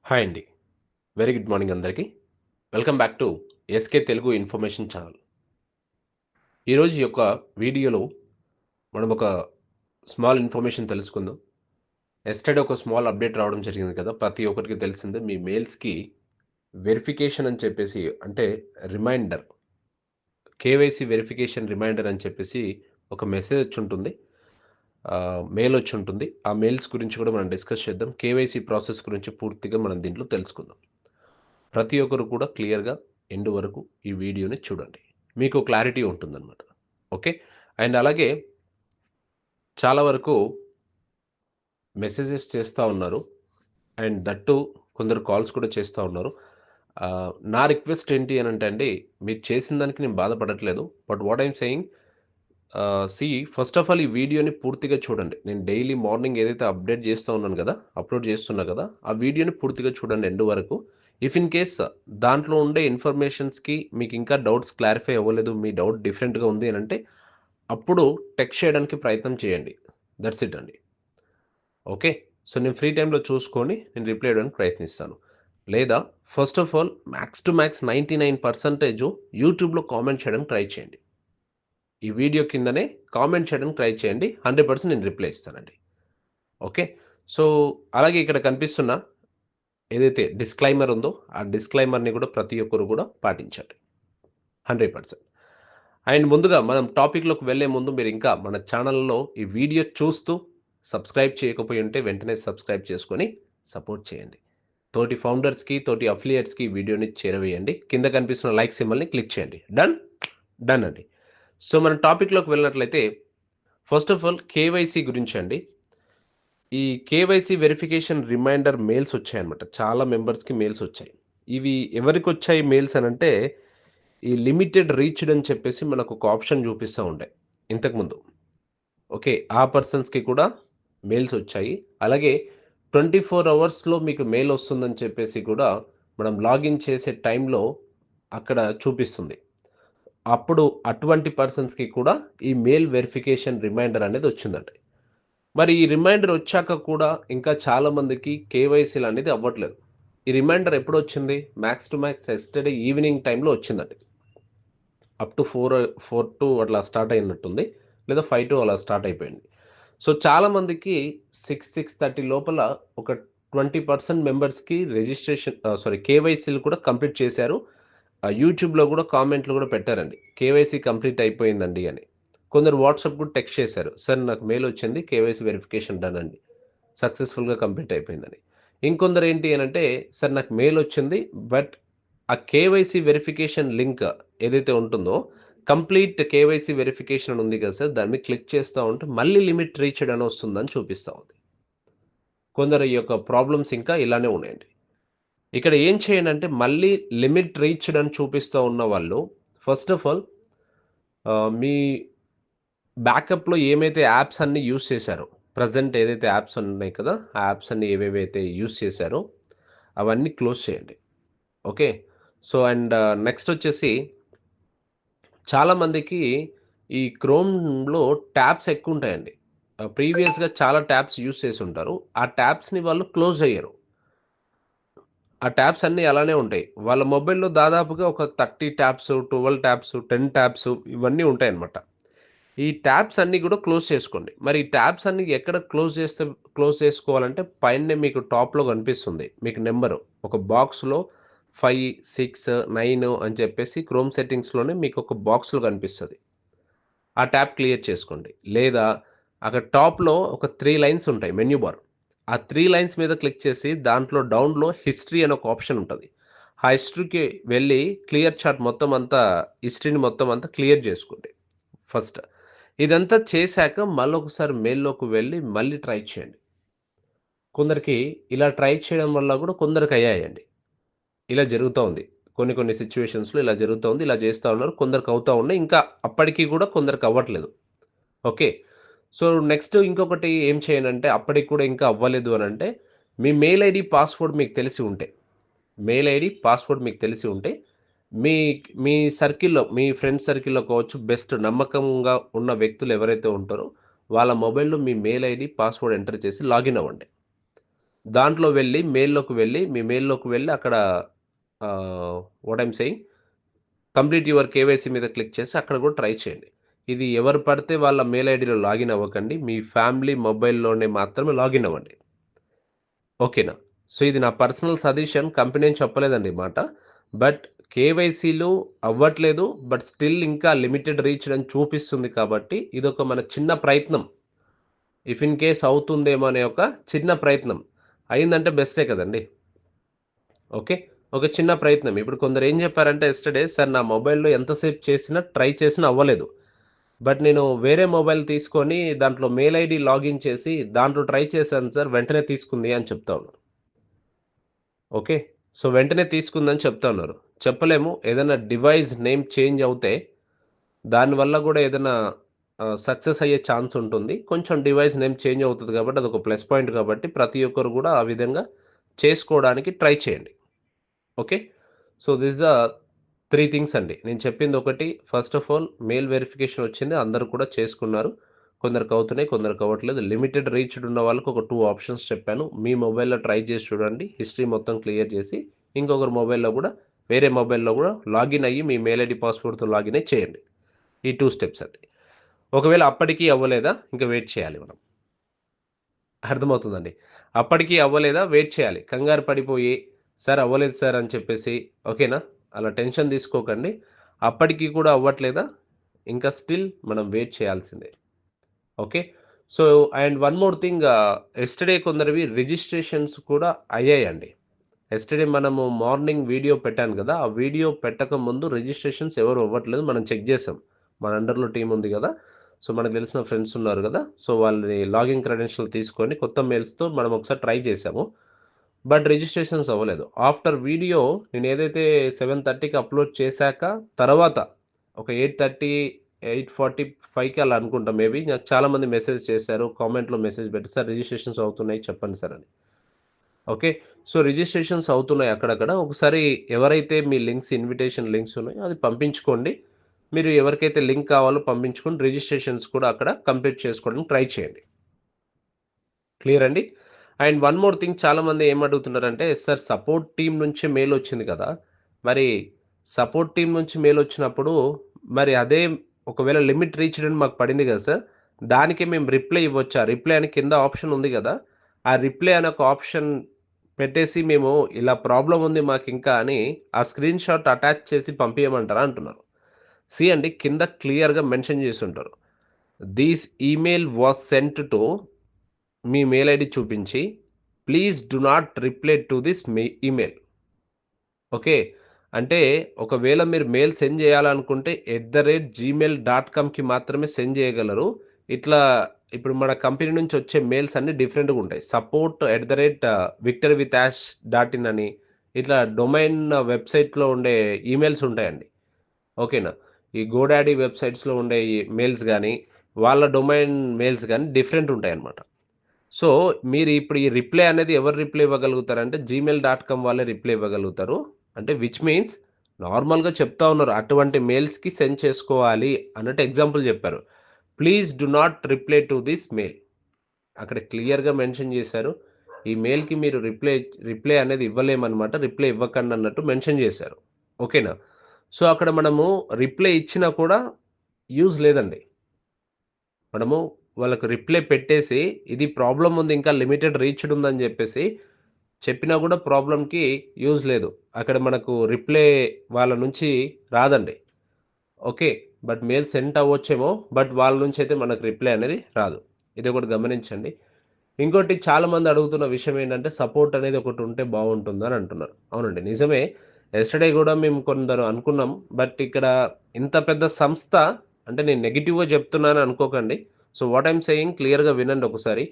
Hi అండి. Very good morning అందరికీ. Welcome back to SK Telugu information channel. ఈరోజు యొక్క వీడియోలో మనం ఒక స్మాల్ ఇన్ఫర్మేషన్ తెలుసుకుందాం. యెస్టర్‌డే ఒక స్మాల్ అప్డేట్ రావడం జరిగింది కదా! ప్రతి ఒక్కరికి తెలిసిందే మీ మెయిల్స్‌కి వెరిఫికేషన్ అని చెప్పేసి అంటే రిమైండర్ కేవైసీ వెరిఫికేషన్ రిమైండర్ అని చెప్పేసి ఒక మెసేజ్ వచ్చుంటుంది. మెయిల్ వచ్చుంటుంది. ఆ మెయిల్స్ గురించి కూడా మనం డిస్కస్ చేద్దాం. కేవైసీ ప్రాసెస్ గురించి పూర్తిగా మనం దీంట్లో తెలుసుకుందాం. ప్రతి ఒక్కరు కూడా క్లియర్‌గా ఎండ్ వరకు ఈ వీడియోని చూడండి. మీకు క్లారిటీ ఉంటుందనమాట. ఓకే. అండ్ అలాగే చాలా వరకు మెసేజెస్ చేస్తా ఉన్నారు. అండ్ దట్ టూ కొందరు కాల్స్ కూడా చేస్తా ఉన్నారు. నా రిక్వెస్ట్ ఏంటి అనంటే అండి, మీరు చేసిన దానికి నేను బాధపడట్లేదు. But what I am saying first of all ఈ వీడియోని పూర్తిగా చూడండి. నేను డైలీ మార్నింగ్ ఏదైతే అప్డేట్ చేస్తా ఉన్నాను గదా! అప్‌లోడ్ చేస్తున్నా గదా! ఆ వీడియోని పూర్తిగా చూడండి ఎండ్ వరకు. ఇఫ్ ఇన్ కేస్ దాంట్లో ఉండే ఇన్ఫర్మేషన్స్‌కి మీకు ఇంకా డౌట్స్ క్లారిఫై అవ్వలేదు. మీ డౌట్ డిఫరెంట్‌గా ఉంది అనంటే, అప్పుడు టెక్స్ట్ చేయడానికి ప్రయత్నం చేయండి. దట్స్ ఇట్ అండి. ఓకే. సో, నేను ఫ్రీ టైమ్‌లో చూసుకొని నేను రిప్లై ఇవ్వడానికి ప్రయత్నిస్తాను. లేదా first of all max to max 99% యూట్యూబ్‌లో కామెంట్ చేయడానికి ట్రై చేయండి. ఈ వీడియో కిందనే కామెంట్ చేయడానికి ట్రై చేయండి. 100% నేను రిప్లై ఇస్తానండి. ఓకే. సో, అలాగే ఇక్కడ కనిపిస్తున్న ఏదైతే డిస్క్లైమర్ ఉందో, ఆ డిస్క్లైమర్‌ని కూడా ప్రతి ఒక్కరు కూడా పాటించండి. 100%. అండ్ ముందుగా మనం టాపిక్‌లోకి వెళ్ళే ముందు మీరింకా మన ఛానల్‌లో ఈ వీడియో చూస్తూ సబ్స్క్రైబ్ చేయకపోయి ఉంటే వెంటనే సబ్స్క్రైబ్ చేసుకొని సపోర్ట్ చేయండి. తోటి ఫౌండర్స్‌కి, తోటి అఫిలియేట్స్‌కి ఈ వీడియోని చేరవేయండి. కింద కనిపిస్తున్న లైక్ సింబల్‌ని క్లిక్ చేయండి. డన్? డన్ అండి. సో, మనం టాపిక్‌లోకి వెళ్ళినట్లయితే ఫస్ట్ ఆఫ్ ఆల్ కేవైసీ గురించండి. ఈ కేవైసీ వెరిఫికేషన్ రిమైండర్ మెయిల్స్ వచ్చాయన్నమాట. చాలా మెంబర్స్‌కి మెయిల్స్ వచ్చాయి. ఇవి ఎవరికొచ్చాయి మెయిల్స్ అనంటే, ఈ లిమిటెడ్ రీచ్డ్ అని చెప్పేసి మనకొక ఆప్షన్ చూపిస్తా ఉండే ఇంతకుముందు. ఓకే. ఆ పర్సన్స్‌కి కూడా మెయిల్స్ వచ్చాయి. అలాగే 24 అవర్స్‌లో మీకు మెయిల్ వస్తుందని చెప్పేసి కూడా మనం లాగిన్ చేసే టైంలో అక్కడ చూపిస్తుంది. అప్పుడు అటువంటి పర్సన్స్‌కి కూడా ఈ మెయిల్ వెరిఫికేషన్ రిమైండర్ అనేది వచ్చిందండి. మరి ఈ రిమైండర్ వచ్చాక కూడా ఇంకా చాలామందికి కేవైసీలనేది అవ్వట్లేదు. ఈ రిమైండర్ ఎప్పుడొచ్చింది? Max to max yesterday evening టైమ్‌లో వచ్చిందండి. అప్ టు 4 అట్లా స్టార్ట్ అయినట్టుంది. లేదా 5 అలా స్టార్ట్ అయిపోయింది. సో, చాలామందికి 6:30 లోపల ఒక 20% మెంబర్స్‌కి కేవైసీలు కూడా కంప్లీట్ చేశారు. యూట్యూబ్‌లో కూడా కామెంట్లు కూడా పెట్టారండి. కేవైసీ కంప్లీట్ అయిపోయిందండి అని. కొందరు వాట్సాప్ కూడా టెక్స్ట్ చేశారు. సార్ నాకు మెయిల్ వచ్చింది. కేవైసీ వెరిఫికేషన్ డన్ అండి. సక్సెస్‌ఫుల్‌గా కంప్లీట్ అయిపోయిందని. ఇంకొందరు ఏంటి అనంటే, సార్ నాకు మెయిల్ వచ్చింది. బట్ ఆ కేవైసీ వెరిఫికేషన్ లింక్ ఏదైతే ఉంటుందో, కంప్లీట్ కేవైసీ వెరిఫికేషన్ అని ఉంది కదా సార్! దాని మీద క్లిక్ చేస్తా ఉంటే మళ్ళీ లిమిట్ రీచ్డ్ అని వస్తుందని చూపిస్తా ఉంది. కొందరు ఈ యొక్క ప్రాబ్లమ్స్ ఇంకా ఇలానే ఉన్నాయండి. ఇక్కడ ఏం చేయండంటే మళ్ళీ లిమిట్ రీచ్డ్ అని చూపిస్తా ఉన్న వాళ్ళు ఫస్ట్ ఆఫ్ ఆల్ మీ బ్యాకప్‌లో ఏమైతే యాప్స్ అన్నీ యూజ్ చేశారో, ప్రెజెంట్ ఏదైతే యాప్స్ ఉన్నాయి కదా! ఆ యాప్స్ అన్నీ ఏవేవైతే యూజ్ చేశారో అవన్నీ క్లోజ్ చేయండి. ఓకే. సో, అండ్ నెక్స్ట్ వచ్చేసి చాలామందికి ఈ క్రోమ్‌లో ట్యాబ్స్ ఎక్కువుంటాయండి. ప్రీవియస్‌గా చాలా ట్యాబ్స్ యూజ్ చేసుంటారు. ఆ ట్యాబ్స్‌ని వాళ్ళు క్లోజ్ జెయ్యరు. ఆ ట్యాబ్స్ అన్నీ అలానే ఉంటాయి. వాళ్ళ మొబైల్‌లో దాదాపుగా ఒక 30 ట్యాబ్స్, 12 ట్యాబ్స్, 10 ట్యాబ్స్ ఇవన్నీ ఉంటాయన్నమాట. ఈ ట్యాబ్స్ అన్నీ గూడా క్లోజ్ చేసుకోండి. మరి ఈ ట్యాబ్స్ అన్నీ ఎక్కడ క్లోజ్ చేసుకోవాలంటే పైనే మీకు టాప్‌లో కనిపిస్తుంది. మీకు నంబరు. ఒక బాక్స్‌లో 5, 6, 9 అని చెప్పేసి క్రోమ్ సెట్టింగ్స్‌లోనే మీకొక బాక్స్‌లో కనిపిస్తది. ఆ ట్యాబ్ క్లియర్ చేసుకోండి. లేదా అక్కడ టాప్‌లో ఒక 3 లైన్స్ ఉంటాయి మెన్యూ బార్. ఆ 3 లైన్స్ మీద క్లిక్ చేసి దాంట్లో డౌన్‌లో హిస్టరీ అని ఒక ఆప్షన్ ఉంటది. ఆ హిస్టరీకి వెళ్ళి క్లియర్ చార్ట్ మొత్తం అంతా హిస్టరీని మొత్తం అంతా క్లియర్ చేసుకోండి ఫస్ట్. ఇదంతా చేశాక మళ్ళొకసారి మెయిల్‌లోకి వెళ్ళి మళ్ళీ ట్రై చేయండి. కొందరికి ఇలా ట్రై చేయడం వల్ల గూడా కొందరికయ్యాయండి. ఇలా జరుగుతా ఉంది. కొన్ని కొన్ని సిట్యుయేషన్స్‌లో ఇలా జరుగుతా ఉంది. ఇలా చేస్తా ఉన్నారు. కొందరికి అవుతా ఉన్నాయి. ఇంకా అప్పటికి గూడా కొందరికి అవ్వట్లేదు. ఓకే. సో, నెక్స్ట్ ఇంకొకటి ఏం చేయనంటే అప్పటికి కూడా ఇంకా అవ్వలేదు అనంటే, మీ మెయిల్ ఐడీ పాస్‌వర్డ్ మీకు తెలిసి ఉంటే, మెయిల్ ఐడీ పాస్‌వర్డ్ మీకు తెలిసి ఉంటే, మీ మీ సర్కిల్‌లో మీ ఫ్రెండ్స్ సర్కిల్‌లో కావచ్చు, బెస్ట్ నమ్మకంగా ఉన్న వ్యక్తులు ఎవరైతే ఉంటారో, వాళ్ళ మొబైల్‌లో మీ మెయిల్ ఐడీ, పాస్‌వర్డ్ ఎంటర్ చేసి లాగిన్ అవ్వండి. దాంట్లో వెళ్ళి మెయిల్‌లోకి వెళ్ళి, మీ మెయిల్‌లోకి వెళ్ళి అక్కడ what I'm saying complete your KYC మీద క్లిక్ చేసి అక్కడ కూడా ట్రై చేయండి. ఇది ఎవరు పడితే వాళ్ళ మెయిల్ ఐడీలో లాగిన్ అవ్వకండి. మీ ఫ్యామిలీ మొబైల్‌లోనే మాత్రమే లాగిన్ అవ్వండి. ఓకేనా? సో, ఇది నా పర్సనల్ సజెషన్. కంపెనీ ఏం చెప్పలేదండి ఈ మాట. బట్ కేవైసీలు అవ్వట్లేదు. బట్ స్టిల్ ఇంకా లిమిటెడ్ రీచ్డ్ అని చూపిస్తుంది కాబట్టి ఇదొక మన చిన్న ప్రయత్నం. ఇఫ్ ఇన్ కేస్ అవుతుందేమో అనే ఒక చిన్న ప్రయత్నం. అయిందంటే బెస్టే కదండీ! ఓకే. ఒక చిన్న ప్రయత్నం. ఇప్పుడు కొందరు ఏం చెప్పారంటే యెస్టర్‌డే సార్ నా మొబైల్‌లో ఎంతసేపు చేసినా, ట్రై చేసినా అవ్వలేదు. బట్ నేను వేరే మొబైల్ తీసుకొని దాంట్లో మెయిల్ ఐడీ లాగిన్ చేసి దాంట్లో ట్రై చేశాను సార్ వెంటనే తీసుకుంది అని చెప్తా ఉన్నారు. ఓకే. సో, వెంటనే తీసుకుందని చెప్తా ఉన్నారు. చెప్పలేము. ఏదైనా డివైస్ నేమ్ చేంజ్ అవుతే దానివల్ల గూడా ఏదైనా సక్సెస్ అయ్యే ఛాన్స్ ఉంటుంది. కొంచెం డివైస్ నేమ్ చేంజ్ అవుతది కాబట్టి అదొక ప్లస్ పాయింట్ కాబట్టి ప్రతి ఒక్కరు గూడా ఆ విధంగా చేసుకోవడానికి ట్రై చేయండి. Okay. So, this the 3 things అండి. నేను చెప్పిందొకటి first of all mail verification వచ్చింది. అందరూ కూడా చేసుకున్నారు. కొందరికవుతున్నాయి, కొందరికవ్వట్లేదు. లిమిటెడ్ రీచ్డ్ ఉన్న వాళ్ళకి ఒక 2 ఆప్షన్స్ చెప్పాను. మీ మొబైల్‌లో ట్రై చేసి చూడండి. హిస్టరీ మొత్తం క్లియర్ చేసి, ఇంకొకరి మొబైల్‌లో గూడా వేరే మొబైల్‌లో గూడా లాగిన్ అయ్యి మీ మెయిల్ ఐడీ పాస్‌వర్డ్‌తో లాగిన్ అయ్యి చేయండి. ఈ 2 స్టెప్స్ అండి. ఒకవేళ అప్పటికి అవ్వలేదా ఇంక వెయిట్ చేయాలి మనం. అర్థమవుతుందండి. అప్పటికి అవ్వలేదా వెయిట్ చేయాలి. కంగారు పడిపోయి, సార్ అవ్వలేదు సార్ అని చెప్పేసి ఓకేనా? అలా టెన్షన్ తీసుకోకండి. అప్పటికి కూడా అవ్వట్లేదా? ఇంకా స్టిల్ మనం వెయిట్ చేయాల్సిందే. Okay. So, and one more thing yesterday కొందరివి రిజిస్ట్రేషన్స్ కూడా అయ్యాయండి. యెస్టర్‌డే మనము మార్నింగ్ వీడియో పెట్టాను గదా! ఆ వీడియో పెట్టక ముందు రిజిస్ట్రేషన్స్ ఎవరు అవ్వట్లేదు. మనం చెక్ జేసాం. మన అండర్‌లో టీమ్ ఉంది గదా! సో, మనకు తెలిసిన ఫ్రెండ్స్ ఉన్నారు గదా! సో, వాళ్ళది లాగిన్ క్రెడెన్షియల్ తీసుకొని కొత్త మెయిల్స్‌తో మనం ఒకసారి ట్రై చేసాము. బట్ రిజిస్ట్రేషన్స్ అవ్వలేదు. ఆఫ్టర్ వీడియో నేనేదైతే 7:30కి అప్‌లోడ్ చేశాక తర్వాత ఒక 8:30, 8:45కి అలా అనుకుంటా మేబీ నాకు చాలామంది మెసేజ్ చేశారు. కామెంట్‌లో మెసేజ్ పెట్టి సార్ రిజిస్ట్రేషన్స్ అవుతున్నాయి చెప్పండి సార్ అని. ఓకే. సో, రిజిస్ట్రేషన్స్ అవుతున్నాయి అక్కడక్కడ. ఒకసారి ఎవరైతే మీ లింక్స్ ఇన్విటేషన్ లింక్స్ ఉన్నాయో అది పంపించుకోండి. మీరు ఎవరికైతే లింక్ కావాలో పంపించుకొని రిజిస్ట్రేషన్స్ కూడా అక్కడ కంప్లీట్ చేసుకోవడానికి ట్రై చేయండి. క్లియర్ అండి? అండ్ వన్ మోర్ థింగ్ చాలామంది ఏమడుగుతున్నారంటే, సార్ సపోర్ట్ టీమ్ నుంచి మెయిలొచ్చింది కదా! మరి సపోర్ట్ టీమ్ నుంచి మెయిలొచ్చినప్పుడు మరి అదే ఒకవేళ లిమిట్ రీచ్డ్ అని మాకు పడింది కదా సార్! దానికి మేము రిప్లై ఇవ్వొచ్చా? రిప్లై అని కింద ఆప్షన్ ఉంది గదా! ఆ రిప్లై అనే ఒక ఆప్షన్ పెట్టేసి మేము ఇలా ప్రాబ్లమ్ ఉంది మాకింకా అని ఆ స్క్రీన్ షాట్ అటాచ్ చేసి పంపియమంటారా అంటున్నారు. సీ అండి కింద క్లియర్‌గా మెన్షన్ చేసుంటారు. This email was sent to me mail ID చూపించి, please do not reply to this email. Okay. అంటే ఒకవేళ మీరు మెయిల్ సెండ్ చేయాలనుకుంటే @gmail.comకి మాత్రమే సెండ్ చేయగలరు. ఇట్లా ఇప్పుడు మన కంపెనీ నుంచి వచ్చే మెయిల్స్ అన్నీ డిఫరెంట్‌గుంటాయి. support@victory with ash dot in అని ఇట్లా డొమైన్ వెబ్‌సైట్‌లో ఉండే ఈమెయిల్స్ ఉంటాయండి. ఓకేనా. ఈ గోడాడీ వెబ్‌సైట్స్‌లో ఉండే ఈ మెయిల్స్ గాని, వాళ్ళ డొమైన్ మెయిల్స్ గాని డిఫరెంట్ ఉంటాయన్నమాట. సో, మీరు ఇప్పుడు ఈ రిప్లై అనేది ఎవరు రిప్లై ఇవ్వగలుగుతారంటే జీమెయిల్.కామ్ వాళ్ళే రిప్లై ఇవ్వగలుగుతారు. అంటే విచ్ మీన్స్ నార్మల్‌గా చెప్తా ఉన్నారు. అటువంటి మెయిల్స్‌కి సెండ్ చేసుకోవాలి అన్నట్టు ఎగ్జాంపుల్ చెప్పారు. Please do not reply to this mail. అక్కడ క్లియర్‌గా మెన్షన్ చేశారు. ఈ మెయిల్‌కి మీరు రిప్లై అనేది ఇవ్వలేమనమాట. రిప్లై ఇవ్వకండి అన్నట్టు మెన్షన్ చేశారు. ఓకేనా. సో, అక్కడ మనము రిప్లై ఇచ్చినా కూడా యూజ్ లేదండి. మనము వాళ్ళకి రిప్లై పెట్టేసి, ఇది ప్రాబ్లమ్ ఉంది. ఇంకా లిమిటెడ్ రీచ్డ్ ఉందని జెప్పేసి, చెప్పినా గూడా ప్రాబ్లమ్‌కి యూజ్ లేదు. అక్కడ మనకు రిప్లై వాళ్ళ నుంచి రాదండి. ఓకే. బట్ మెయిల్ సెండ్ అవ్వచ్చేమో. బట్ వాళ్ళ నుంచయితే మనకు రిప్లై అనేది రాదు. ఇదొకటి గమనించండి. ఇంకోటి చాలామంది అడుగుతున్న విషయం ఏంటంటే, సపోర్ట్ అనేది ఒకటుంటే బావుంటుందని అంటున్నారు. అవునండి. నిజమే. యెస్టర్‌డే గూడా మేము కొందరు అనుకున్నాం. బట్ ఇక్కడ ఇంత పెద్ద సంస్థ అంటే నేను నెగెటివ్‌గా చెప్తున్నాను అనుకోకండి. సో, వాట్ ఐయామ్ సేయింగ్ క్లియర్‌గా వినండి ఒకసారి.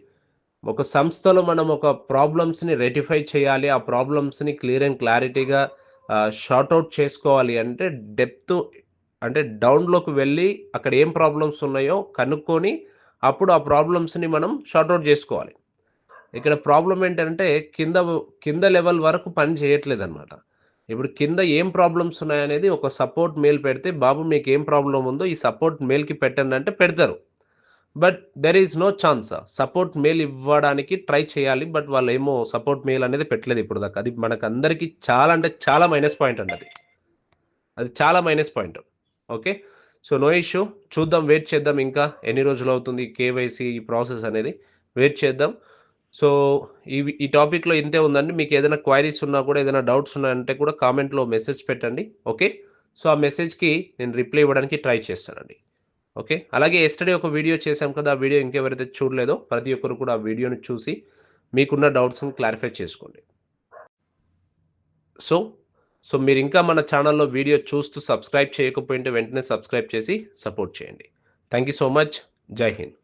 ఒక సంస్థలో మనం ఒక ప్రాబ్లమ్స్‌ని రెక్టిఫై చేయాలి. ఆ ప్రాబ్లమ్స్‌ని క్లియర్ అండ్ క్లారిటీగా సార్ట్ ఔట్ చేసుకోవాలి అంటే డెప్త్ అంటే డౌన్‌లోకి వెళ్లి అక్కడ ఏం ప్రాబ్లమ్స్ ఉన్నాయో కనుక్కొని అప్పుడు ఆ ప్రాబ్లమ్స్‌ని మనం సార్ట్ ఔట్ జేసుకోవాలి. ఇక్కడ ప్రాబ్లమ్ ఏంటంటే కింద లెవెల్ వరకు పని చేయట్లేదనమాట. ఇప్పుడు కింద ఏం ప్రాబ్లమ్స్ ఉన్నాయనేది ఒక సపోర్ట్ మెయిల్ పెడితే, బాబు మీకేం ప్రాబ్లమ్ ఉందో ఈ సపోర్ట్ మెయిల్‌కి పెట్టండి అంటే పెడతారు. But there is no chance. Support mail ఇవ్వడానికి ట్రై చేయాలి. బట్ వాళ్ళేమో సపోర్ట్ మెయిల్ అనేది పెట్టలేదు ఇప్పటిదాకా. అది మనకందరికీ చాలా అంటే చాలా మైనస్ పాయింట్ అండి అది. అది చాలా minus point. Okay. So, no issue. చూద్దాం, వెయిట్ చేద్దాం ఇంకా ఎన్ని రోజులవుతుంది కేవైసీ ప్రాసెస్ అనేది. వెయిట్ చేద్దాం. సో, ఈ టాపిక్‌లో ఇంతే ఉందండి. మీకేదైనా క్వైరీస్ ఉన్నా కూడా, ఏదైనా డౌట్స్ ఉన్నాయంటే కూడా కామెంట్‌లో మెసేజ్ పెట్టండి. ఓకే. సో, ఆ మెసేజ్‌కి నేను రిప్లై ఇవ్వడానికి ట్రై చేస్తానండి. ఓకే. అలాగే యెస్టర్‌డే ఒక వీడియో చేశాం కదా! ఆ వీడియో ఇంకెవరైతే చూడలేదో ప్రతి ఒక్కరు కూడా ఆ వీడియోని చూసి మీకున్న డౌట్స్‌ని క్లారిఫై చేసుకోండి. సో, మీరింకా మన ఛానెల్‌లో వీడియో చూస్తూ సబ్స్క్రైబ్ చేయకపోయింటే వెంటనే సబ్స్క్రైబ్ చేసి సపోర్ట్ చేయండి. Thank you so much. జై హింద్.